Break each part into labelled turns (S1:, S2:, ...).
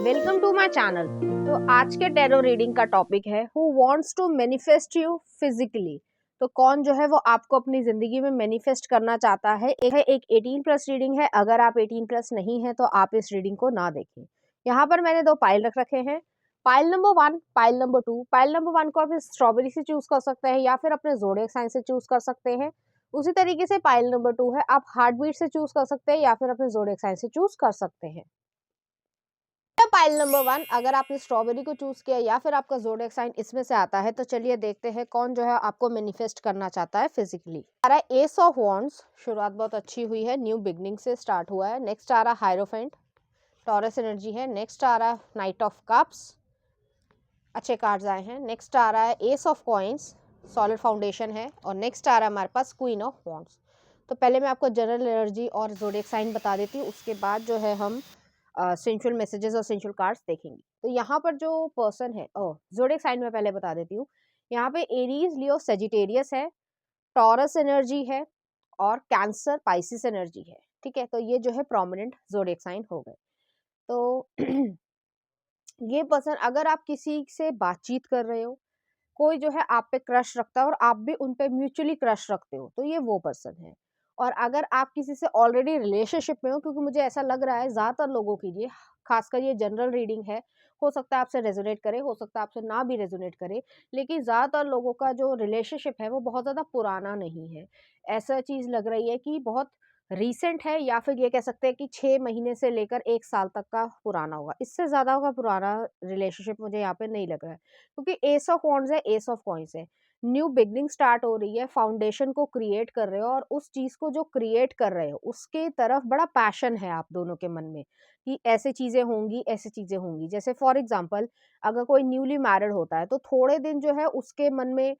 S1: Welcome to my channel. तो आज के टैरो रीडिंग का टॉपिक है who wants to manifest you physically. तो कौन जो है वो आपको अपनी जिंदगी में मैनिफेस्ट करना चाहता है। एक 18 प्लस रीडिंग है। अगर आप 18 प्लस नहीं है तो आप इस रीडिंग को ना देखें। यहाँ पर मैंने 2 पाइल रख रखे हैं, pile number 1, pile number 2। Pile number 1 को आप स्ट्रॉबेरी से चूज कर सकते हैं या फिर अपने ज़ोडिएक साइन से चूज कर सकते हैं। उसी तरीके से पाइल नंबर 2 है, आप हार्ट बीट से चूज कर सकते हैं या फिर अपने ज़ोडिएक साइन से चूज कर सकते हैं। पाइल नंबर 1, अगर आपने स्ट्रॉबेरी को चूज किया या फिर आपका ज़ोडिएक साइन इसमें से आता है तो चलिए देखते हैं कौन जो है आपको मैनिफेस्ट करना चाहता है फिजिकली। आ रहा है एस ऑफ वॉन्ड्स, शुरुआत बहुत अच्छी हुई है, न्यू बिगनिंग से स्टार्ट हुआ है। नेक्स्ट आ रहा है हायरोफेंट, टॉरस एनर्जी है। नेक्स्ट आ रहा है नाइट ऑफ कप्स, अच्छे कार्ड्स आए हैं। नेक्स्ट आ रहा है S of coins, solid foundation है। और नेक्स्ट आ रहा है हमारे पास क्वीन ऑफ वॉन्ड्स। तो पहले मैं आपको जनरल एनर्जी और ज़ोडिएक साइन बता देती हूँ, उसके बाद जो है हम सेंशुअल मैसेजेस और सेंशुअल कार्ड्स देखेंगे। तो यहाँ पर जो पर्सन है, ज़ोडिएक साइन में पहले बता देती हूँ। यहाँ पे एरीज, लियो, सेजिटेरियस है, टॉरस एनर्जी है और कैंसर, पाइसिस एनर्जी है। ठीक है, तो ये जो है प्रोमिनेंट ज़ोडिएक साइन हो गए। तो ये पर्सन, अगर आप किसी से बातचीत कर रहे हो, कोई जो है आप पे क्रश रखता है और आप भी उन पे म्यूचुअली क्रश रखते हो, तो ये वो पर्सन है। और अगर आप किसी से ऑलरेडी रिलेशनशिप में हो, क्योंकि मुझे ऐसा लग रहा है ज़्यादातर लोगों के लिए, खासकर ये जनरल रीडिंग है, हो सकता है आपसे रेजोनेट करे, हो सकता है आपसे ना भी रेजोनेट करे, लेकिन ज़्यादातर लोगों का जो रिलेशनशिप है वो बहुत ज़्यादा पुराना नहीं है। ऐसा चीज़ लग रही है कि बहुत रीसेंट है, या फिर ये कह सकते हैं कि 6 महीने से लेकर 1 साल तक का पुराना होगा। इससे ज़्यादा का पुराना रिलेशनशिप मुझे यहाँ पे नहीं लग रहा है, क्योंकि एस ऑफ वॉन्ड्स है, एस ऑफ कॉइन्स है। न्यू बिगनिंग स्टार्ट हो रही है, फाउंडेशन को क्रिएट कर रहे हो और उस चीज़ को जो क्रिएट कर रहे हो उसके तरफ बड़ा पैशन है आप दोनों के मन में कि ऐसे चीज़ें होंगी, ऐसी चीज़ें होंगी। जैसे फॉर एग्ज़ाम्पल, अगर कोई न्यूली मैरिड होता है तो थोड़े दिन जो है उसके मन में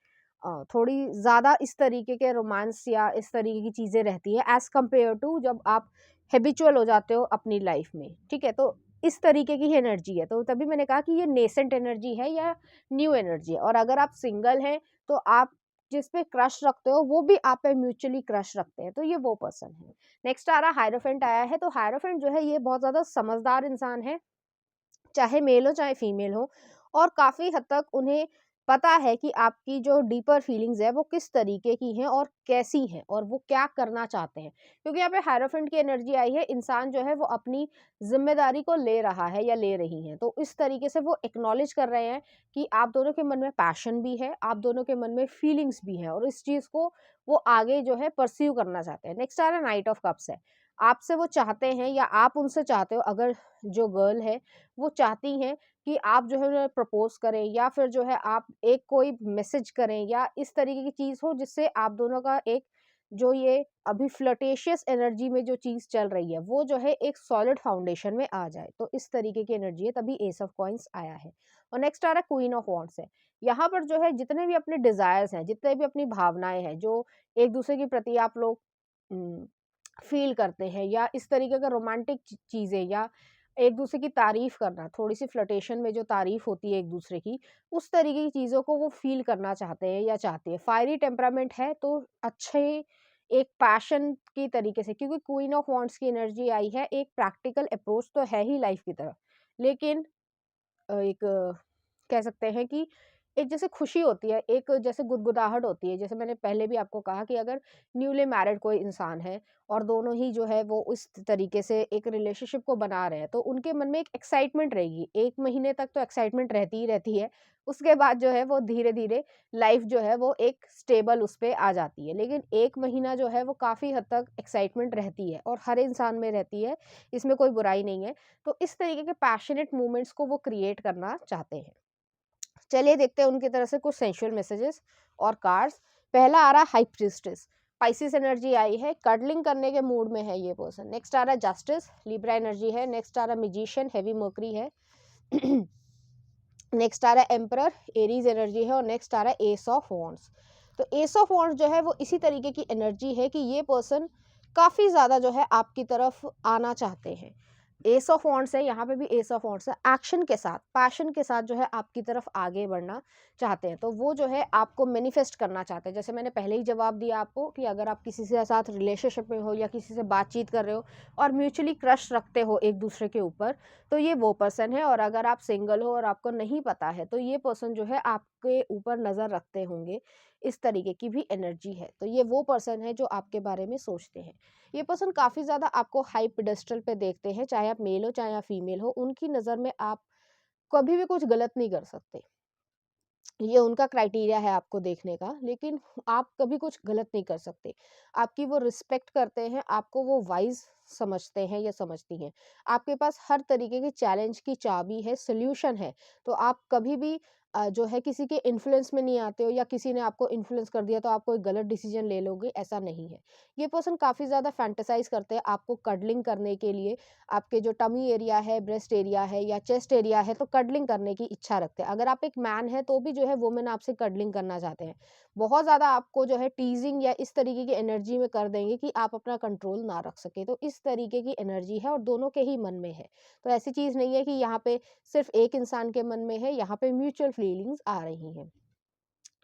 S1: थोड़ी ज़्यादा इस तरीके के रोमांस या इस तरीके की चीज़ें रहती है एज़ कम्पेयर टू जब आप हैबिचुअल हो जाते हो अपनी लाइफ में। ठीक है, तो इस तरीके की एनर्जी है। तो तभी मैंने कहा कि ये नेसेंट एनर्जी है या न्यू एनर्जी है। और अगर आप सिंगल हैं तो आप जिस पे क्रश रखते हो वो भी आप पे म्यूचुअली क्रश रखते हैं, तो ये वो पर्सन है। नेक्स्ट आ रहा हायरोफेंट आया है। तो हायरोफेंट जो है ये बहुत ज़्यादा समझदार इंसान है, चाहे मेल हो चाहे फीमेल हो, और काफ़ी हद तक उन्हें पता है कि आपकी जो डीपर फीलिंग्स है वो किस तरीके की हैं और कैसी हैं और वो क्या करना चाहते हैं। क्योंकि यहाँ पे हायरोफेंट की एनर्जी आई है, इंसान जो है वो अपनी जिम्मेदारी को ले रहा है या ले रही हैं, तो इस तरीके से वो एक्नॉलेज कर रहे हैं कि आप दोनों के मन में पैशन भी है, आप दोनों के मन में फीलिंग्स भी हैं और इस चीज़ को वो आगे जो है परस्यू करना चाहते हैं। नेक्स्ट आ रहा है नाइट ऑफ कप्स है। आपसे वो चाहते हैं या आप उनसे चाहते हो, अगर जो गर्ल है वो चाहती हैं कि आप जो है उन्हें प्रपोज करें या फिर जो है आप एक कोई मैसेज करें या इस तरीके की चीज़ हो जिससे आप दोनों का एक जो ये अभी फ्लर्टेशियस एनर्जी में जो चीज़ चल रही है वो जो है एक सॉलिड फाउंडेशन में आ जाए। तो इस तरीके की एनर्जी है, तभी एस ऑफ कॉइन्स आया है। और नेक्स्ट आ रहा है क्वीन ऑफ वॉन्ड्स है। यहाँ पर जो है जितने भी अपने डिजायर्स हैं, जितने भी अपनी भावनाएं हैं जो एक दूसरे के प्रति आप लोग फील करते हैं, या इस तरीके का रोमांटिक चीज़ें या एक दूसरे की तारीफ करना, थोड़ी-सी फ्लर्टेशन में जो तारीफ होती है एक दूसरे की, उस तरीके की चीज़ों को वो फ़ील करना चाहते हैं या चाहती है। फायरी टेम्परामेंट है तो अच्छे एक पैशन की तरीके से, क्योंकि क्वीन ऑफ वांड्स की एनर्जी आई है, एक प्रैक्टिकल अप्रोच तो है ही लाइफ़ की तरफ, लेकिन एक कह सकते हैं कि एक जैसे खुशी होती है, एक जैसे गुदगुदाहट होती है। जैसे मैंने पहले भी आपको कहा कि अगर न्यूली मैरिड कोई इंसान है और दोनों ही जो है वो इस तरीके से एक रिलेशनशिप को बना रहे हैं, तो उनके मन में एक एक्साइटमेंट रहेगी। 1 महीने तक तो एक्साइटमेंट रहती ही रहती है, उसके बाद जो है वो धीरे-धीरे लाइफ़ जो है वो एक स्टेबल उस पे आ जाती है। लेकिन 1 महीना जो है वो काफ़ी हद तक एक्साइटमेंट रहती है और हर इंसान में रहती है, इसमें कोई बुराई नहीं है। तो इस तरीके के पैशनेट मोमेंट्स को वो क्रिएट करना चाहते हैं। चलिए देखते हैं उनकी तरफ से कुछ सेंशुअल मैसेजेस और कार्ड्स। पहला आ रहा है हाई प्रीस्टेस, पाइसिस एनर्जी आई है, कडलिंग करने के मूड में है ये पर्सन। नेक्स्ट आ रहा है जस्टिस, लिब्रा एनर्जी है। नेक्स्ट आ रहा है मैजिशियन, हेवी मर्करी है। नेक्स्ट आ रहा है एम्परर, एरीज एनर्जी है। और नेक्स्ट आ रहा है एस ऑफ वॉन्ड्स। तो एस ऑफ वॉन्ड्स जो है वो इसी तरीके की एनर्जी है कि ये पर्सन काफ़ी ज़्यादा जो है आपकी तरफ आना चाहते हैं। एस ऑफ वॉन्ड्स है, यहाँ पे भी एस ऑफ वॉन्ड्स है। एक्शन के साथ, पैशन के साथ जो है आपकी तरफ आगे बढ़ना चाहते हैं, तो वो जो है आपको मैनिफेस्ट करना चाहते हैं। जैसे मैंने पहले ही जवाब दिया आपको कि अगर आप किसी से साथ रिलेशनशिप में हो या किसी से बातचीत कर रहे हो और म्यूचुअली क्रश रखते हो एक दूसरे के ऊपर, तो ये वो पर्सन है। और अगर आप सिंगल हो और आपको नहीं पता है, तो ये पर्सन जो है आपके ऊपर नज़र रखते होंगे। इस तरीके की भी एनर्जी है। तो ये वो पर्सन है जो आपके बारे में सोचते हैं। ये पर्सन काफ़ी ज़्यादा आपको हाई पेडेस्टल पे देखते हैं, चाहे आप मेल हो चाहे आप फीमेल हो। उनकी नज़र में आप कभी भी कुछ गलत नहीं कर सकते। ये उनका क्राइटेरिया है आपको देखने का, लेकिन आप कभी कुछ गलत नहीं कर सकते। आपकी वो रिस्पेक्ट करते हैं, आपको वो वाइज़ समझते हैं या समझती हैं। आपके पास हर तरीके के चैलेंज की चाबी है, सॉल्यूशन है। तो आप कभी भी जो है किसी के इन्फ्लुएंस में नहीं आते हो, या किसी ने आपको इन्फ्लुएंस कर दिया तो आप कोई गलत डिसीजन ले लोगे, ऐसा नहीं है। ये पर्सन काफ़ी ज़्यादा फैंटेसाइज़ करते हैं आपको कडलिंग करने के लिए। आपके जो टमी एरिया है, ब्रेस्ट एरिया है या चेस्ट एरिया है, तो कडलिंग करने की इच्छा रखते हैं। अगर आप एक मैन हैं तो भी जो है वुमेन आपसे कडलिंग करना चाहते हैं। बहुत ज़्यादा आपको जो है टीज़िंग या इस तरीके की एनर्जी में कर देंगे कि आप अपना कंट्रोल ना रख सकें। तो इस तरीके की एनर्जी है और दोनों के ही मन में है। तो ऐसी चीज़ नहीं है कि यहाँ पे सिर्फ़ एक इंसान के मन में है, यहाँ पे म्यूचुअल फीलिंग्स आ रही हैं।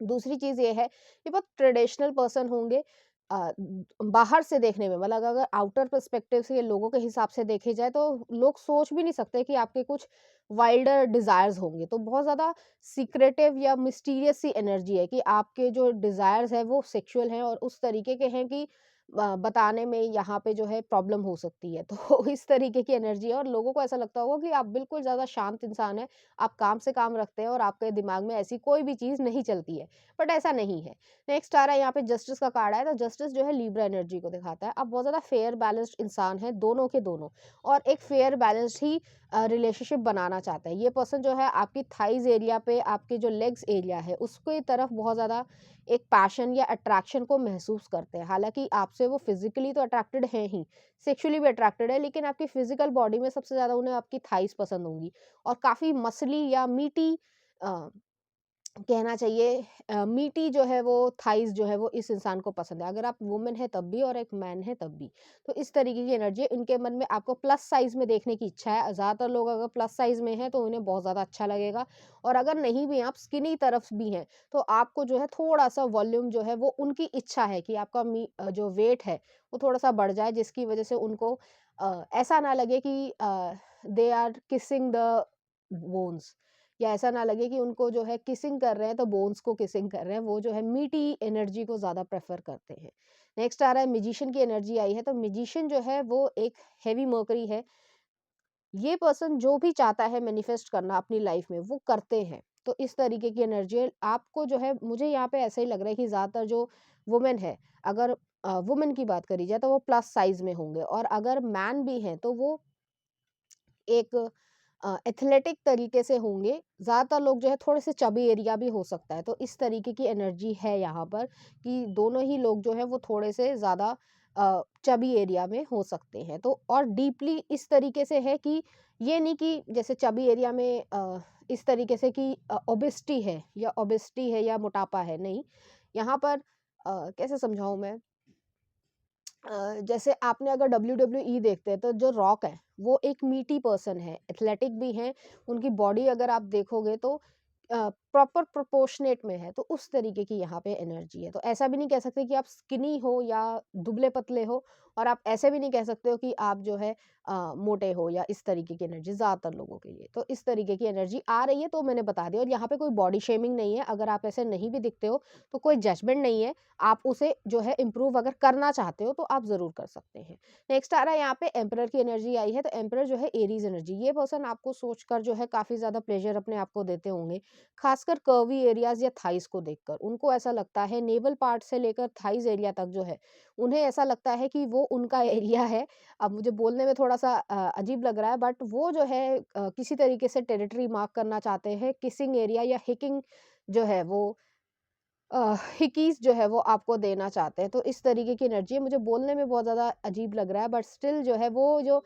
S1: दूसरी चीज़ ये है, ये बहुत ट्रेडिशनल पर्सन होंगे। बाहर से देखने में, मतलब अगर आउटर पर्सपेक्टिव से लोगों के हिसाब से देखे जाए, तो लोग सोच भी नहीं सकते कि आपके कुछ वाइल्डर डिज़ायर्स होंगे। तो बहुत ज़्यादा सीक्रेटिव या मिस्टीरियस सी एनर्जी है कि आपके जो डिज़ायर्स हैं वो सेक्सुअल हैं और उस तरीके के हैं कि बताने में यहाँ पे जो है प्रॉब्लम हो सकती है। तो इस तरीके की एनर्जी है और लोगों को ऐसा लगता होगा कि आप बिल्कुल ज़्यादा शांत इंसान हैं, आप काम से काम रखते हैं और आपके दिमाग में ऐसी कोई भी चीज़ नहीं चलती है, बट ऐसा नहीं है। नेक्स्ट आ रहा है यहाँ पे जस्टिस का कार्ड है, तो जस्टिस जो है लिब्रा एनर्जी को दिखाता है। आप बहुत ज़्यादा फेयर बैलेंस्ड इंसान हैं, दोनों के दोनों, और एक फेयर बैलेंस्ड ही रिलेशनशिप बनाना चाहता है। ये पर्सन जो है आपकी थाइज़ एरिया पे, आपके जो लेग्स एरिया है, उसके तरफ बहुत ज़्यादा एक पैशन या अट्रैक्शन को महसूस करते हैं। हालाँकि आपसे वो फिज़िकली तो अट्रैक्टेड हैं ही, सेक्सुअली भी अट्रैक्टेड है, लेकिन आपकी फिज़िकल बॉडी में सबसे ज़्यादा उन्हें आपकी थाइज़ पसंद होंगी और काफ़ी मसली या मीटी अ, कहना चाहिए मीटी जो है वो थाइज़ जो है वो इस इंसान को पसंद है। अगर आप वुमन हैं तब भी और एक मैन है तब भी। तो इस तरीके की एनर्जी है, इनके मन में आपको प्लस साइज़ में देखने की इच्छा है। ज़्यादातर लोग अगर प्लस साइज़ में हैं तो उन्हें बहुत ज़्यादा अच्छा लगेगा, और अगर नहीं भी हैं, आप स्किनी तरफ भी हैं, तो आपको जो है थोड़ा-सा वॉल्यूम जो है वो उनकी इच्छा है कि आपका जो वेट है वो थोड़ा-सा बढ़ जाए, जिसकी वज़ह से उनको ऐसा ना लगे कि they are kissing the bones, या ऐसा ना लगे कि उनको जो है किसिंग कर रहे हैं तो बोन्स को किसिंग कर रहे हैं। वो जो है मीटी एनर्जी को ज़्यादा प्रेफ़र करते हैं। नेक्स्ट आ रहा है मैजिशियन की एनर्जी आई है, तो मैजिशियन जो है वो एक हेवी मर्करी है। ये पर्सन जो भी चाहता है मैनिफेस्ट करना अपनी लाइफ़ में, वो करते हैं। तो इस तरीके की एनर्जी है। आपको जो है, मुझे यहाँ पे ऐसा ही लग रहा है कि ज़्यादातर जो वुमेन है, अगर वुमेन की बात करी जाए तो वो प्लस साइज़ में होंगे, और अगर मैन भी हैं तो वो एक एथलेटिक तरीके से होंगे। ज़्यादातर लोग जो है थोड़े से चबी एरिया भी हो सकता है। तो इस तरीके की एनर्जी है यहाँ पर कि दोनों ही लोग जो है वो थोड़े से ज़्यादा चबी एरिया में हो सकते हैं। तो और डीपली इस तरीके से है कि ये नहीं कि जैसे चबी एरिया में इस तरीके से कि ओबेसिटी है या मोटापा है, नहीं। यहाँ पर कैसे समझाऊँ मैं? जैसे आपने अगर WWE देखते हैं तो जो रॉक है वो एक मीटी पर्सन है, एथलेटिक भी हैं, उनकी बॉडी अगर आप देखोगे तो प्रॉपर प्रोपोर्शनेट में है, तो उस तरीके की यहाँ पे एनर्जी है। तो ऐसा भी नहीं कह सकते कि आप स्किनी हो या दुबले पतले हो, और आप ऐसे भी नहीं कह सकते हो कि आप जो है मोटे हो, या इस तरीके की एनर्जी ज़्यादातर लोगों के लिए। तो इस तरीके की एनर्जी आ रही है, तो मैंने बता दिया। और यहाँ पे कोई बॉडी शेमिंग नहीं है, अगर आप ऐसे नहीं भी दिखते हो तो कोई जजमेंट नहीं है। आप उसे जो है इम्प्रूव अगर करना चाहते हो तो आप ज़रूर कर सकते हैं। नेक्स्ट आ रहा है यहाँ पे एम्परर की एनर्जी आई है, तो एम्परर जो है एरीज़ एनर्जी। ये पर्सन आपको सोचकर जो है काफ़ी ज़्यादा प्लेज़र अपने आप को देते होंगे, खासकर कर्वी एरियाज़ या थाइज़ को देखकर। उनको ऐसा लगता है नेवल पार्ट से लेकर थाइज़ एरिया तक जो है, उन्हें ऐसा लगता है कि वो उनका एरिया है। अब मुझे बोलने में थोड़ा-सा अजीब लग रहा है, बट वो जो है किसी तरीके से टेरिटरी मार्क करना चाहते हैं। किसिंग एरिया या हिकिंग जो है वो हिकीज़ जो है वो आपको देना चाहते हैं। तो इस तरीके की एनर्जी है। मुझे बोलने में बहुत ज़्यादा अजीब लग रहा है, बट स्टिल जो है वो जो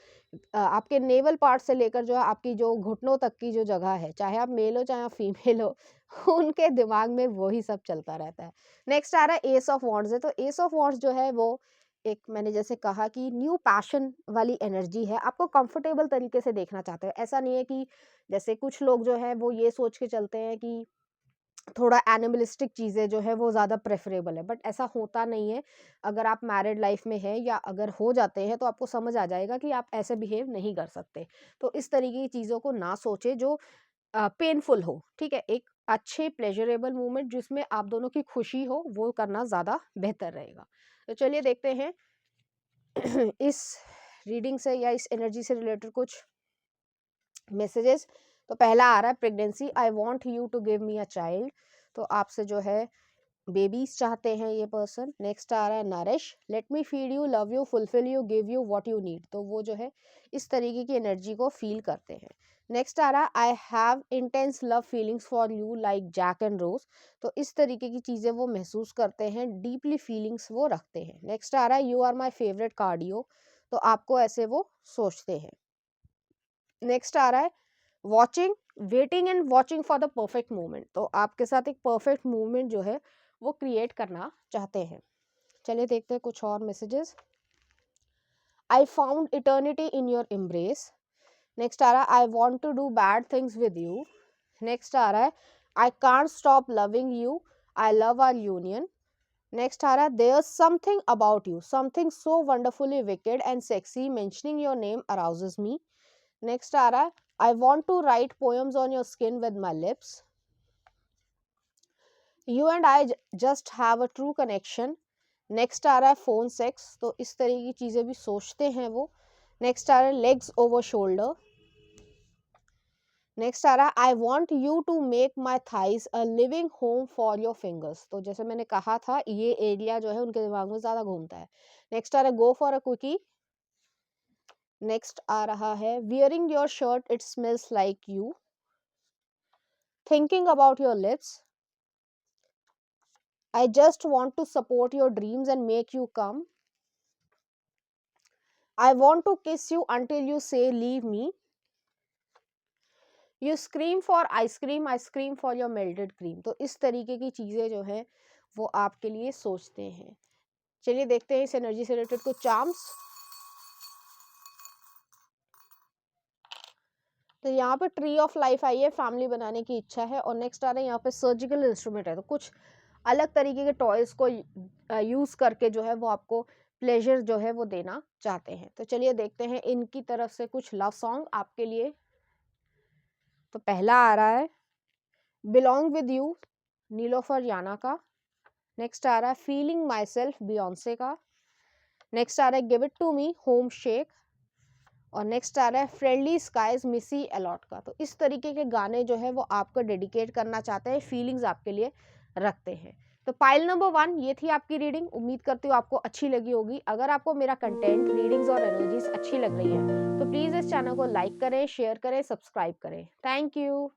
S1: आपके नेवल पार्ट से लेकर जो है आपकी जो घुटनों तक की जो जगह है, चाहे आप मेल हो चाहे आप फीमेल हो, उनके दिमाग में वही सब चलता रहता है। नेक्स्ट आ रहा है एस ऑफ वॉन्ड्स है, तो एस ऑफ वॉन्ड्स जो है वो एक मैंने जैसे कहा कि न्यू पैशन वाली एनर्जी है, आपको कंफर्टेबल तरीके से देखना चाहते हैं। ऐसा नहीं है कि जैसे कुछ लोग जो हैं वो ये सोच के चलते हैं कि थोड़ा एनिमलिस्टिक चीज़ें जो है वो ज़्यादा प्रेफ़रेबल है, बट ऐसा होता नहीं है। अगर आप मैरिड लाइफ़ में हैं या अगर हो जाते हैं तो आपको समझ आ जाएगा कि आप ऐसे बिहेव नहीं कर सकते। तो इस तरीके की चीज़ों को ना सोचें जो पेनफुल हो, ठीक है? एक अच्छे प्लेज़रेबल मोमेंट जिसमें आप दोनों की खुशी हो, वो करना ज़्यादा बेहतर रहेगा। तो चलिए देखते हैं इस रीडिंग से या इस एनर्जी से रिलेटेड कुछ मैसेजेस। तो पहला आ रहा है pregnancy, I want you to give me a child. तो आपसे जो है बेबीज चाहते हैं ये पर्सन। नेक्स्ट आ रहा है nourish, let me feed you, love you, fulfil you, give you what you need. तो वो जो है इस तरीके की एनर्जी को फील करते हैं। नेक्स्ट आ रहा है I have intense love feelings for you like Jack and Rose. तो इस तरीके की चीज़ें वो महसूस करते हैं, डीपली फीलिंग्स वो रखते हैं। नेक्स्ट आ रहा है you are my favourite cardio. तो आपको ऐसे वो सोचते हैं। नेक्स्ट आ रहा है watching, waiting and watching for the perfect moment. तो आपके साथ एक परफेक्ट मोमेंट जो है वो क्रिएट करना चाहते हैं। चलिए देखते हैं कुछ और messages. I found eternity in your embrace. Next आ रहा है I want to do bad things with you. Next आ रहा है I can't stop loving you, I love our union. Next आ रहा है there something about you, something so wonderfully wicked and sexy, mentioning your name arouses me. Next आ रहा है I want to write poems on your skin with my lips. You and I just have a true connection. Next आ रहा है phone sex. तो इस तरह की चीज़ें भी सोचते हैं वो। नेक्स्ट आ रहा है लेग्स ओवर शोल्डर। नेक्स्ट आ रहा है I want you to make my thighs a living home for your fingers. तो जैसे मैंने कहा था ये एरिया जो है उनके दिमाग में ज़्यादा घूमता है। नेक्स्ट आ रहा है go for a quickie. Next आ रहा है wearing your shirt it smells like you, thinking about your lips, I just want to support your dreams and make you come. I want to kiss you until you say leave me. You scream for ice cream, I scream for your melted cream. तो इस तरीके की चीज़ें जो हैं वो आपके लिए सोचते हैं। चलिए देखते हैं इस एनर्जी से रिलेटेड कुछ चार्म्स। तो यहाँ पे ट्री ऑफ लाइफ आई है, फैमिली बनाने की इच्छा है। और नेक्स्ट आ रहा है यहाँ पे सर्जिकल इंस्ट्रूमेंट है। तो कुछ अलग तरीके के टॉयज को यूज़ करके जो है वो आपको प्लेजर जो है वो देना चाहते हैं। तो चलिए देखते हैं इनकी तरफ से कुछ लव सॉन्ग आपके लिए। तो पहला आ रहा है belong with you, Nilufar Yanya का। नेक्स्ट आ रहा है फीलिंग माई सेल्फ, बियॉन्से का। नेक्स्ट आ रहा है give it to me, Homeshake. और नेक्स्ट आ रहा है फ्रेंडली स्काइज, मिसी अलॉट का। तो इस तरीके के गाने जो है वो आपको डेडिकेट करना चाहते हैं, फीलिंग्स आपके लिए रखते हैं। तो पाइल नंबर 1 ये थी आपकी रीडिंग। उम्मीद करती हूँ आपको अच्छी लगी होगी। अगर आपको मेरा कंटेंट, रीडिंग्स और एनर्जीज अच्छी लग रही है तो प्लीज़ इस चैनल को लाइक करें, शेयर करें, सब्सक्राइब करें। Thank you.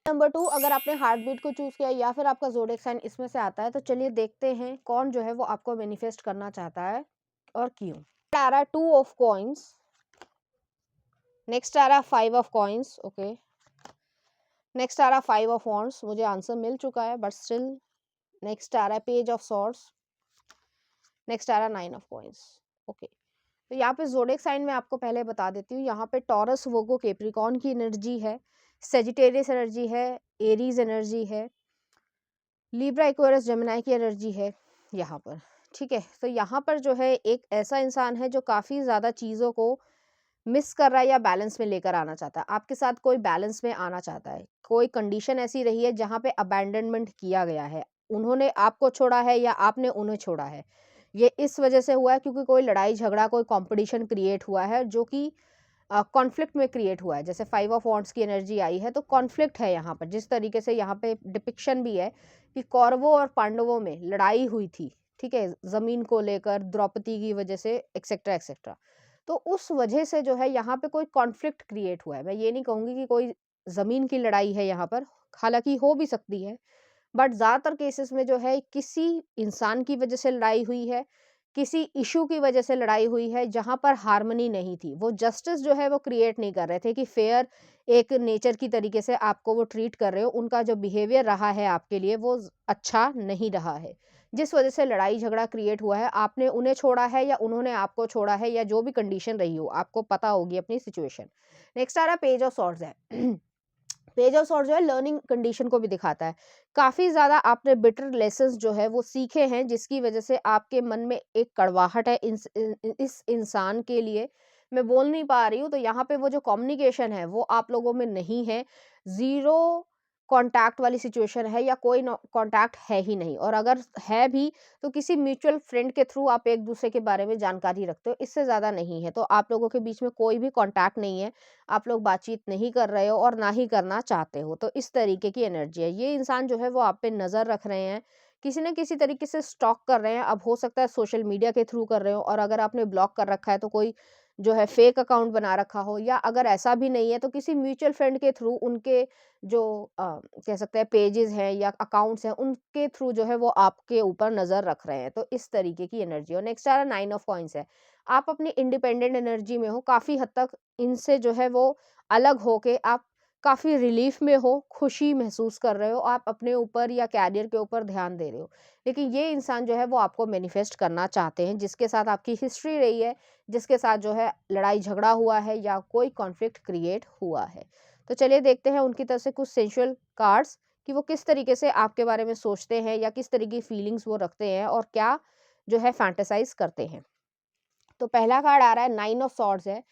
S1: नंबर 2 अगर आपने हार्ट बीट को चूज किया या फिर आपका ज़ोडिएक साइन इसमें से आता है तो चलिए देखते हैं कौन जो है वो आपको मैनिफेस्ट करना चाहता है और क्यों। आ रहा है 2 ऑफ कॉइंस। नेक्स्ट आ रहा है 5 ऑफ कॉइंस। ओके, नेक्स्ट आ रहा है 5 ऑफ वॉन्ड्स। मुझे आंसर मिल चुका है बट स्टिल। नेक्स्ट आ रहा है पेज ऑफ सॉर्ड्स। नेक्स्ट आ रहा है 9 ऑफ कॉइंस। ओके, तो यहाँ पे ज़ोडिएक साइन में आपको पहले बता देती हूँ। यहाँ पे टॉरस, वर्गो, कैप्रिकॉर्न की एनर्जी है, सेजिटेरियस एनर्जी है, एरीज एनर्जी है, लिब्रा, एक्वेरियस, जेमिनी की एनर्जी है यहाँ पर। ठीक है, तो यहाँ पर जो है एक ऐसा इंसान है जो काफ़ी ज़्यादा चीज़ों को मिस कर रहा है या बैलेंस में लेकर आना चाहता है। आपके साथ कोई बैलेंस में आना चाहता है। कोई कंडीशन ऐसी रही है जहाँ पे अबैंडनमेंट किया गया है, उन्होंने आपको छोड़ा है या आपने उन्हें छोड़ा है। ये इस वजह से हुआ है क्योंकि कोई लड़ाई झगड़ा, कोई कंपटीशन क्रिएट हुआ है जो कि कॉन्फ्लिक्ट में क्रिएट हुआ है। जैसे 5 ऑफ वॉन्ड्स की एनर्जी आई है तो कॉन्फ्लिक्ट है यहाँ पर। जिस तरीके से यहाँ पे डिपिक्शन भी है कि कौरवों और पांडवों में लड़ाई हुई थी, ठीक है, ज़मीन को लेकर, द्रौपदी की वजह से, एक्सेट्रा एक्सेट्रा। तो उस वजह से जो है यहाँ पे कोई कॉन्फ्लिक्ट क्रिएट हुआ है। मैं ये नहीं कहूँगी कि कोई ज़मीन की लड़ाई है यहाँ पर, हालांकि हो भी सकती है, बट ज़्यादातर केसेस में जो है किसी इंसान की वजह से लड़ाई हुई है, किसी इशू की वजह से लड़ाई हुई है जहाँ पर हार्मनी नहीं थी। वो जस्टिस जो है वो क्रिएट नहीं कर रहे थे कि फेयर एक नेचर की तरीके से आपको वो ट्रीट कर रहे हो। उनका जो बिहेवियर रहा है आपके लिए वो अच्छा नहीं रहा है। जिस वजह से लड़ाई झगड़ा क्रिएट हुआ है, आपने उन्हें छोड़ा है या उन्होंने आपको छोड़ा है, या जो भी कंडीशन रही हो, आपको पता होगी अपनी सिचुएशन। नेक्स्ट आ रहा है पेज ऑफ सॉर्ड्स है। पेज ऑफ सॉर्ड्स जो है लर्निंग कंडीशन को भी दिखाता है। काफ़ी ज़्यादा आपने बिटर लेसन्स जो है वो सीखे हैं, जिसकी वजह से आपके मन में एक कड़वाहट है इस इंसान के लिए, मैं बोल नहीं पा रही हूँ। तो यहाँ पे वो जो कम्युनिकेशन है वो आप लोगों में नहीं है, ज़ीरो कॉन्टैक्ट वाली सिचुएशन है, या कोई कॉन्टैक्ट है ही नहीं, और अगर है भी तो किसी म्यूचुअल फ्रेंड के थ्रू आप एक दूसरे के बारे में जानकारी रखते हो, इससे ज़्यादा नहीं है। तो आप लोगों के बीच में कोई भी कॉन्टैक्ट नहीं है, आप लोग बातचीत नहीं कर रहे हो और ना ही करना चाहते हो। तो इस तरीके की एनर्जी है। ये इंसान जो है वो आप पे नज़र रख रहे हैं, किसी न किसी तरीके से स्टॉक कर रहे हैं। अब हो सकता है सोशल मीडिया के थ्रू कर रहे हो, और अगर आपने ब्लॉक कर रखा है तो कोई जो है फेक अकाउंट बना रखा हो, या अगर ऐसा भी नहीं है तो किसी म्यूचुअल फ्रेंड के थ्रू उनके जो कह सकते हैं पेजेस हैं या अकाउंट्स हैं, उनके थ्रू जो है वो आपके ऊपर नज़र रख रहे हैं। तो इस तरीके की एनर्जी। और नेक्स्ट आ रहा है 9 ऑफ कॉइन्स है। आप अपनी इंडिपेंडेंट एनर्जी में हो, काफ़ी हद तक इनसे जो है वो अलग होके आप काफ़ी रिलीफ में हो, खुशी महसूस कर रहे हो, आप अपने ऊपर या कैरियर के ऊपर ध्यान दे रहे हो। लेकिन ये इंसान जो है वो आपको मैनिफेस्ट करना चाहते हैं, जिसके साथ आपकी हिस्ट्री रही है, जिसके साथ जो है लड़ाई झगड़ा हुआ है या कोई कॉन्फ्लिक्ट क्रिएट हुआ है। तो चलिए देखते हैं उनकी तरफ से कुछ सेंसुअल कार्ड्स, कि वो किस तरीके से आपके बारे में सोचते हैं, या किस तरीके की फीलिंग्स वो रखते हैं, और क्या जो है फैंटेसाइज करते हैं। तो पहला कार्ड आ रहा है 9 ऑफ सॉर्ड्स है।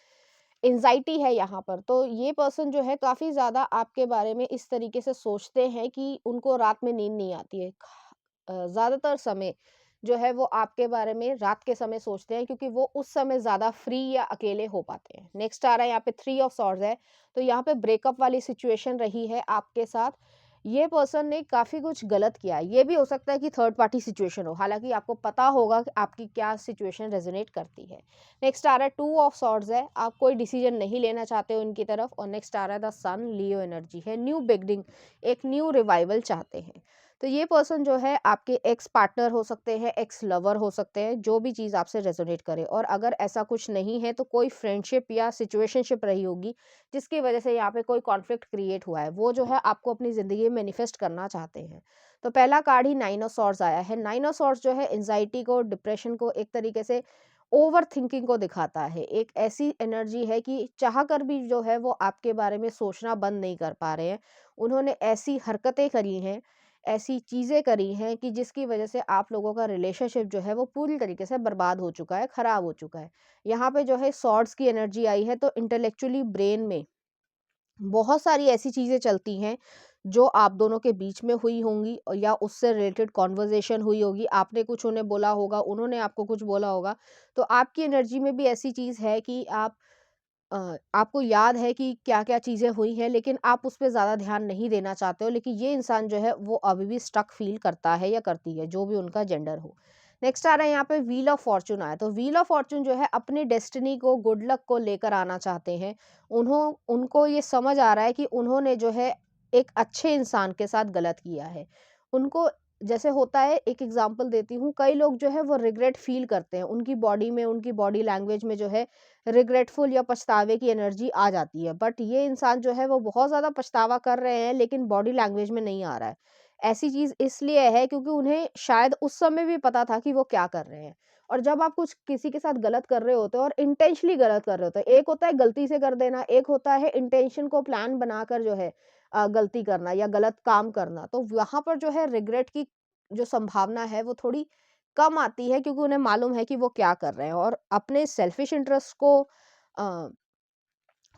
S1: एंग्जाइटी है यहाँ पर। तो ये पर्सन जो है काफ़ी ज़्यादा आपके बारे में इस तरीके से सोचते हैं कि उनको रात में नींद नहीं आती है। ज़्यादातर समय जो है वो आपके बारे में रात के समय सोचते हैं, क्योंकि वो उस समय ज़्यादा फ्री या अकेले हो पाते हैं। नेक्स्ट आ रहा है यहाँ पे 3 ऑफ सॉर्ड्स है। तो यहाँ पे ब्रेकअप वाली सिचुएशन रही है आपके साथ। ये पर्सन ने काफ़ी कुछ गलत किया है। ये भी हो सकता है कि थर्ड पार्टी सिचुएशन हो, हालाँकि आपको पता होगा कि आपकी क्या सिचुएशन रेज़ोनेट करती है। नेक्स्ट आ रहा है 2 ऑफ सॉर्ड्स है। आप कोई डिसीजन नहीं लेना चाहते हो उनकी तरफ। और नेक्स्ट आ रहा है द सन, लियो एनर्जी है। न्यू बिगिनिंग, एक न्यू रिवाइवल चाहते हैं। तो ये पर्सन जो है आपके एक्स पार्टनर हो सकते हैं, एक्स लवर हो सकते हैं, जो भी चीज़ आपसे रेजोनेट करे। और अगर ऐसा कुछ नहीं है तो कोई फ्रेंडशिप या सिचुएशनशिप रही होगी, जिसकी वजह से यहाँ पे कोई कॉन्फ्लिक्ट क्रिएट हुआ है, वो जो है आपको अपनी ज़िंदगी में मैनिफेस्ट करना चाहते हैं। तो पहला कार्ड ही 9 ऑफ सॉर्ड्स आया है। 9 ऑफ सॉर्ड्स जो है एंजाइटी को, डिप्रेशन को, एक तरीके से ओवर थिंकिंग को दिखाता है। एक ऐसी एनर्जी है कि चाह कर भी जो है वो आपके बारे में सोचना बंद नहीं कर पा रहे हैं। उन्होंने ऐसी हरकतें करी हैं, ऐसी चीज़ें करी हैं, कि जिसकी वजह से आप लोगों का रिलेशनशिप जो है वो पूरी तरीके से बर्बाद हो चुका है, खराब हो चुका है। यहाँ पे जो है सॉर्ड्स की एनर्जी आई है। तो इंटेलेक्चुअली ब्रेन में बहुत सारी ऐसी चीज़ें चलती हैं जो आप दोनों के बीच में हुई होंगी, या उससे रिलेटेड कॉन्वर्जेशन हुई होगी। आपने कुछ उन्हें बोला होगा, उन्होंने आपको कुछ बोला होगा। तो आपकी एनर्जी में भी ऐसी चीज़ है कि आपको याद है कि क्या-क्या चीज़ें हुई हैं, लेकिन आप उस पे ज़्यादा ध्यान नहीं देना चाहते हो। लेकिन ये इंसान जो है वो अभी भी स्टक फ़ील करता है या करती है, जो भी उनका जेंडर हो। नेक्स्ट आ रहा है यहाँ पे व्हील ऑफ फॉर्च्यून आया। तो व्हील ऑफ फॉर्च्यून जो है अपनी डेस्टिनी को, गुड लक को लेकर आना चाहते हैं। उनको ये समझ आ रहा है कि उन्होंने जो है एक अच्छे इंसान के साथ गलत किया है। उनको, जैसे होता है, एक एग्ज़ाम्पल देती हूँ, कई लोग जो है वो रिग्रेट फ़ील करते हैं। उनकी बॉडी में, उनकी बॉडी लैंग्वेज में जो है रिग्रेटफुल या पछतावे की एनर्जी आ जाती है। बट ये इंसान जो है वो बहुत ज़्यादा पछतावा कर रहे हैं, लेकिन बॉडी लैंग्वेज में नहीं आ रहा है। ऐसी चीज़ इसलिए है क्योंकि उन्हें शायद उस समय भी पता था कि वो क्या कर रहे हैं। और जब आप कुछ किसी के साथ गलत कर रहे होते हो और इंटेंशनली गलत कर रहे होते हो, एक होता है गलती से कर देना, एक होता है इंटेंशन को प्लान बनाकर जो है गलती करना या गलत काम करना। तो वहाँ पर जो है रिग्रेट की जो संभावना है वो थोड़ी कम आती है, क्योंकि उन्हें मालूम है कि वो क्या कर रहे हैं। और अपने सेल्फिश इंटरेस्ट को अ,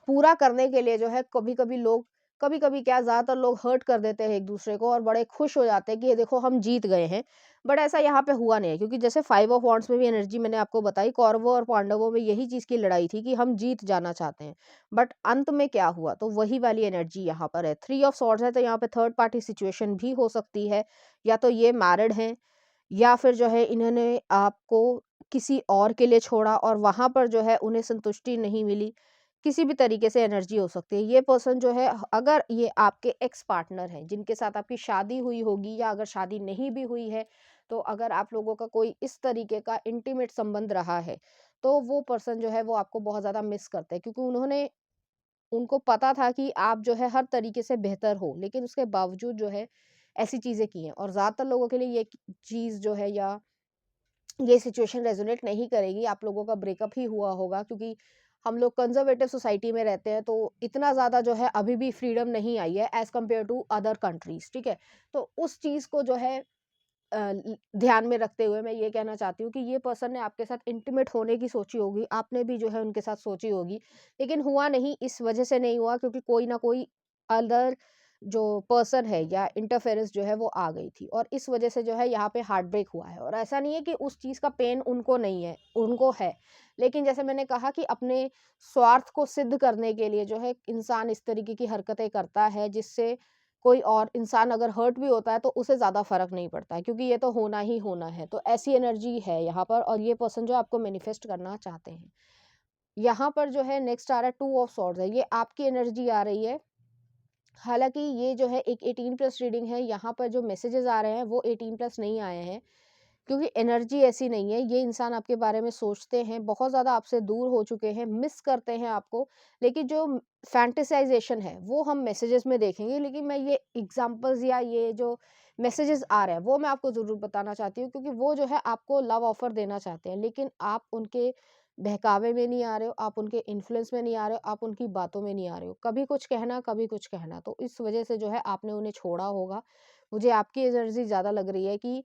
S1: पूरा करने के लिए जो है कभी-कभी लोग, कभी-कभी क्या, ज़्यादातर लोग हर्ट कर देते हैं एक-दूसरे को और बड़े खुश हो जाते हैं कि ये देखो हम जीत गए हैं। बट ऐसा यहाँ पे हुआ नहीं है, क्योंकि जैसे 5 ऑफ वांड्स में भी एनर्जी मैंने आपको बताई, कौरवों और पांडवों में यही चीज़ की लड़ाई थी कि हम जीत जाना चाहते हैं। बट अंत में क्या हुआ? तो वही वाली एनर्जी यहाँ पर है। 3 ऑफ स्वॉर्ड्स है, तो यहाँ पे थर्ड पार्टी सिचुएशन भी हो सकती है। या तो ये मैरिड हैं, या फिर जो है इन्होंने आपको किसी और के लिए छोड़ा और वहाँ पर जो है उन्हें संतुष्टि नहीं मिली। किसी भी तरीके से एनर्जी हो सकती है। ये पर्सन जो है, अगर ये आपके एक्स पार्टनर हैं, जिनके साथ आपकी शादी हुई होगी, या अगर शादी नहीं भी हुई है, तो अगर आप लोगों का कोई इस तरीके का इंटीमेट संबंध रहा है, तो वो पर्सन जो है वो आपको बहुत ज़्यादा मिस करते हैं, क्योंकि उनको पता था कि आप जो है हर तरीके से बेहतर हो, लेकिन उसके बावजूद जो है ऐसी चीज़ें की हैं, और ज़्यादातर लोगों के लिए ये चीज़ जो है या ये सिचुएशन रेजोनेट नहीं करेगी। आप लोगों का ब्रेकअप ही हुआ होगा, क्योंकि हम लोग कंजर्वेटिव सोसाइटी में रहते हैं, तो इतना ज़्यादा जो है अभी भी फ्रीडम नहीं आई है as compared to other countries, ठीक है? तो उस चीज़ को जो है ध्यान में रखते हुए मैं ये कहना चाहती हूँ कि ये पर्सन ने आपके साथ इंटीमेट होने की सोची होगी, आपने भी जो है उनके साथ सोची होगी, लेकिन हुआ नहीं। इस वजह से नहीं हुआ क्योंकि कोई ना कोई अदर जो पर्सन है या इंटरफेरेंस जो है वो आ गई थी, और इस वजह से जो है यहाँ पे हार्ट ब्रेक हुआ है। और ऐसा नहीं है कि उस चीज़ का पेन उनको नहीं है, उनको है, लेकिन जैसे मैंने कहा कि अपने स्वार्थ को सिद्ध करने के लिए जो है इंसान इस तरीके की हरकतें करता है, जिससे कोई और इंसान अगर हर्ट भी होता है तो उसे ज़्यादा फ़र्क नहीं पड़ता है, क्योंकि ये तो होना ही होना है। तो ऐसी एनर्जी है यहाँ पर, और ये पर्सन जो आपको मैनिफेस्ट करना चाहते हैं। यहाँ पर जो है नेक्स्ट आ रहा है टू ऑफ सॉर्ड्स है, ये आपकी एनर्जी आ रही है। हालाँकि ये जो है एक 18 प्लस रीडिंग है, यहाँ पर जो मैसेजेस आ रहे हैं वो 18 प्लस नहीं आए हैं, क्योंकि एनर्जी ऐसी नहीं है। ये इंसान आपके बारे में सोचते हैं, बहुत ज़्यादा आपसे दूर हो चुके हैं, मिस करते हैं आपको, लेकिन जो फैंटेसाइज़ेशन है, वो हम मैसेजेस में देखेंगे। लेकिन मैं ये एग्ज़ाम्पल्स या ये जो मैसेजेस आ रहे हैं, वो मैं आपको ज़रूर बताना चाहती हूँ, क्योंकि वो जो है आपको लव ऑफ़र देना चाहते हैं, लेकिन आप उनके बहकावे में नहीं आ रहे हो, आप उनके इन्फ्लुएंस में नहीं आ रहे हो, आप उनकी बातों में नहीं आ रहे हो। कभी कुछ कहना, कभी कुछ कहना, तो इस वज़ह से जो है आपने उन्हें छोड़ा होगा। मुझे आपकी एनर्जी ज़्यादा लग रही है कि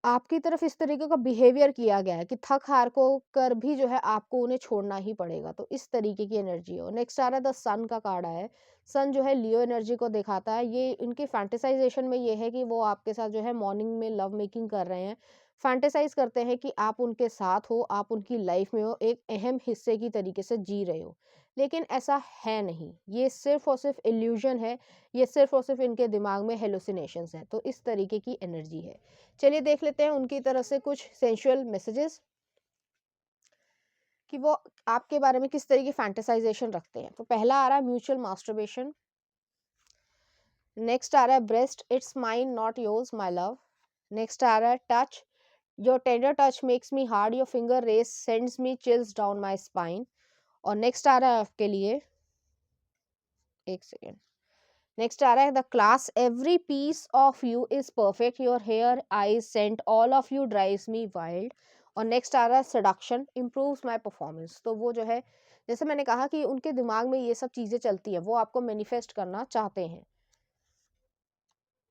S1: आपकी तरफ इस तरीके का बिहेवियर किया गया है कि थक-हार को कर भी जो है आपको उन्हें छोड़ना ही पड़ेगा, तो इस तरीके की एनर्जी है। और नेक्स्ट आ रहा है द सन का कार्ड है। सन जो है लियो एनर्जी को दिखाता है। ये इनके फैंटेसाइज़ेशन में ये है कि वो आपके साथ जो है मॉर्निंग में लव मेकिंग कर रहे हैं। फैंटेसाइज़ करते हैं कि आप उनके साथ हो, आप उनकी लाइफ में हो, एक अहम हिस्से की तरीके से जी रहे हो। लेकिन ऐसा है नहीं, ये सिर्फ़ और सिर्फ़ इल्यूज़न है, ये सिर्फ़ और सिर्फ़ इनके दिमाग में हैलुसिनेशंस हैं, तो इस तरीके की एनर्जी है। चलिए देख लेते हैं उनकी तरफ से कुछ सेंसुअल मैसेजेस कि वो आपके बारे में किस तरह की फैंटेसाइजेशन रखते हैं। तो पहला आ रहा है म्यूचुअल मास्टरबेशन। नेक्स्ट आ रहा है breast, it's mine not yours my love. Next आ रहा है touch, your tender touch makes me hard, your finger race sends me chills down my spine. और नेक्स्ट आ रहा है आपके लिए, एक सेकेंड, नेक्स्ट आ रहा है the class, every piece of you is perfect, your hair eyes scent all of you drives me wild. और नेक्स्ट आ रहा है सडक्शन, इम्प्रूव्स माय परफॉर्मेंस। तो वो जो है, जैसे मैंने कहा कि उनके दिमाग में ये सब चीजें चलती है, वो आपको मैनिफेस्ट करना चाहते हैं।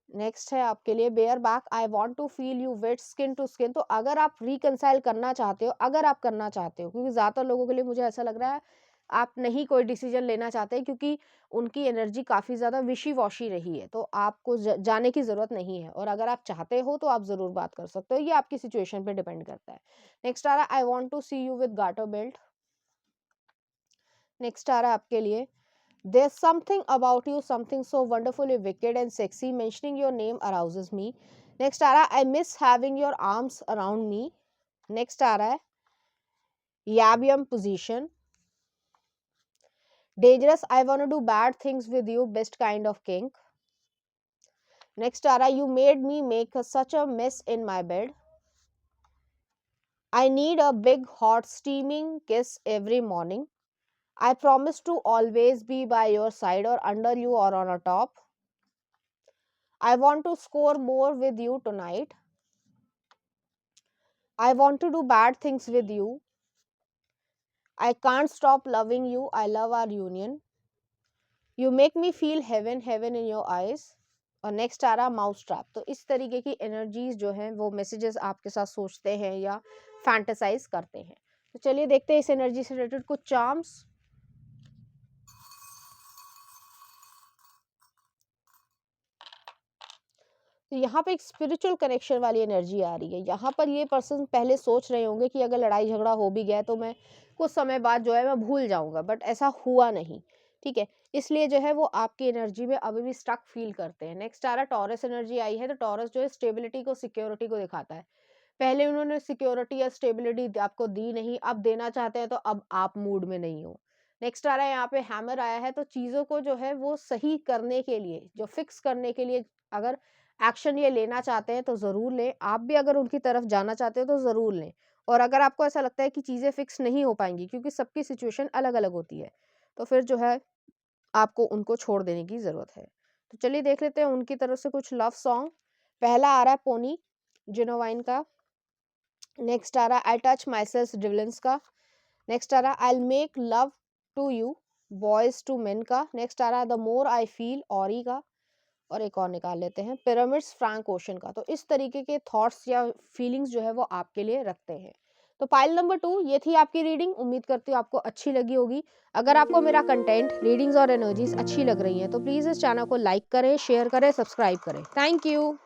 S1: नेक्स्ट है आपके लिए bare back, I want to feel you wet skin to skin. तो अगर आप रिकनसाइल करना चाहते हो, अगर आप करना चाहते हो, क्योंकि ज्यादातर लोगों के लिए मुझे ऐसा लग रहा है आप नहीं कोई डिसीजन लेना चाहते, क्योंकि उनकी एनर्जी काफी ज्यादा विशी वॉशी रही है, तो आपको जाने की जरूरत नहीं है। और अगर आप चाहते हो तो आप जरूर बात कर सकते हो, ये आपकी सिचुएशन पे डिपेंड करता है। नेक्स्ट आ रहा है I want to see you with garter belt. Next आ रहा है आपके लिए there's something about you, something so wonderfully wicked and sexy. Mentioning your name arouses me. Next आ रहा है I miss having your arms around me. Next आ रहा है Yabium position. Dangerous, I want to do bad things with you, best kind of kink. Next आ रहा है You made me make such a mess in my bed. I need a big hot steaming kiss every morning. I promise to always be by your side or under you or on a top. I want to score more with you tonight. I want to do bad things with you. I can't stop loving you. I love our union. You make me feel heaven, heaven in your eyes. और next आ रहा mouse trap. तो इस तरीके की energies जो हैं वो मैसेजेस आपके साथ सोचते हैं या फैंटेसाइज करते हैं। तो चलिए देखते हैं इस एनर्जी से रिलेटेड कुछ चार्म्स। तो यहाँ पे एक स्पिरिचुअल कनेक्शन वाली एनर्जी आ रही है। यहाँ पर ये पर्सन पहले सोच रहे होंगे कि अगर लड़ाई झगड़ा हो भी गया तो मैं कुछ समय बाद जो है मैं भूल जाऊंगा, बट ऐसा हुआ नहीं, ठीक है। इसलिए जो है वो आपकी एनर्जी में अभी भी स्टक फील करते हैं। नेक्स्ट आ रहा टॉरस एनर्जी आई है। तो टॉरस जो है स्टेबिलिटी को, सिक्योरिटी को दिखाता है। पहले उन्होंने सिक्योरिटी या स्टेबिलिटी आपको दी नहीं, अब देना चाहते हैं, तो अब आप मूड में नहीं हो। नेक्स्ट आ रहा है यहाँ पे हैमर आया है। तो चीज़ों को जो है वो सही करने के लिए, जो फिक्स करने के लिए अगर एक्शन ये लेना चाहते हैं तो ज़रूर लें। आप भी अगर उनकी तरफ जाना चाहते हो तो ज़रूर लें। और अगर आपको ऐसा लगता है कि चीज़ें फिक्स नहीं हो पाएंगी, क्योंकि सबकी सिचुएशन अलग अलग होती है, तो फिर जो है आपको उनको छोड़ देने की ज़रूरत है। तो चलिए देख लेते हैं उनकी तरफ से कुछ लव सॉन्ग। पहला आ रहा है पोनी जिनोवाइन का। नेक्स्ट आ रहा है आई टच माई सेल्फ डिविलेंस का। नेक्स्ट आ रहा है I make love to you Boyz II Men का। नेक्स्ट आ रहा है द मोर आई फील ऑरी का। और एक और निकाल लेते हैं पिरामिड्स फ्रैंक ओशन का। तो इस तरीके के थॉट्स या फीलिंग्स जो है वो आपके लिए रखते हैं। तो पाइल नंबर 2 ये थी आपकी रीडिंग। उम्मीद करती हूँ आपको अच्छी लगी होगी। अगर आपको मेरा कंटेंट, रीडिंग्स और एनर्जीज अच्छी लग रही हैं तो प्लीज़ इस चैनल को लाइक करें, शेयर करें, सब्सक्राइब करें। Thank you.